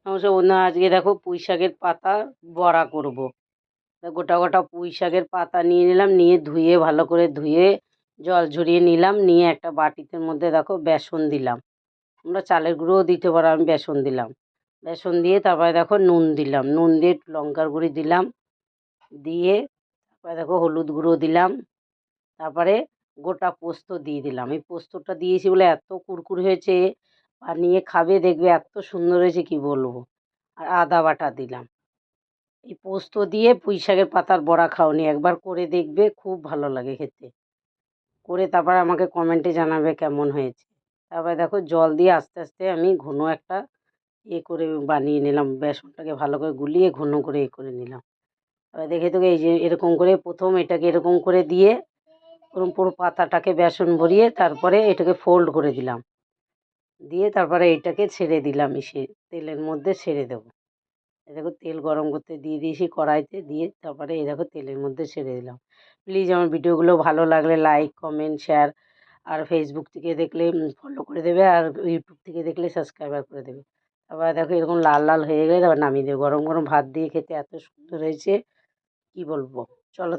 নমস্কার বন্ধুরা, আজকে দেখো পুঁই শাকের পাতা বড়া করব। গোটা গোটা পুঁই শাকের পাতা নিয়ে নিলাম, নিয়ে ধুয়ে ভালো করে ধুয়ে জল ঝরিয়ে নিলাম। নিয়ে একটা বাটিতে মধ্যে দেখো বেসন দিলাম, তোমরা চালের গুঁড়োও দিতে পারো, আমি বেসন দিলাম। বেসন দিয়ে তারপরে দেখো নুন দিলাম, নুন দিয়ে একটু লঙ্কার গুঁড়ি দিলাম, দিয়ে তারপরে দেখো হলুদ গুঁড়ো দিলাম। তারপরে গোটা পোস্ত দিয়ে দিলাম। এই পোস্তটা দিয়েছি বলে এত কুরকুর হয়েছে, বানিয়ে খাবে দেখবে এত সুন্দর হয়েছে কি বলবো। আর আদা বাটা দিলাম। এই পোস্ত দিয়ে পুঁই শাকের পাতার বড়া খাওনি, একবার করে দেখবে, খুব ভালো লাগে খেতে। করে তারপর আমাকে কমেন্টে জানাবে কেমন হয়েছে। তারপরে দেখো জল দিয়ে আস্তে আস্তে আমি ঘন একটা করে বানিয়ে নিলাম, বেসনটাকে ভালো করে গুলিয়ে ঘন করে করে নিলাম। এবার দেখে তোকে এই যে এরকম করে প্রথম এটাকে এরকম করে দিয়ে ওরকম পুরো পাতাটাকে বেসন ভরিয়ে তারপরে এটাকে ফোল্ড করে দিলাম, দিয়ে তারপরে এটাকে ছেড়ে দিলাম, তেলের মধ্যে ছেড়ে দেবো। এই দেখো তেল গরম করতে দিয়ে দিয়েছি কড়াইতে, দিয়ে তারপরে এই দেখো তেলের মধ্যে ছেড়ে দিলাম। প্লিজ আমার ভিডিওগুলো ভালো লাগলে লাইক, কমেন্ট, শেয়ার, আর ফেসবুক থেকে দেখলে ফলো করে দেবে, আর ইউটিউব থেকে দেখলে সাবস্ক্রাইবার করে দেবে। তারপরে দেখো এরকম লাল লাল হয়ে গেলে তারপর নামিয়ে দেবে। গরম গরম ভাত দিয়ে খেতে এত সুন্দর হয়েছে কি বলবো। চলো।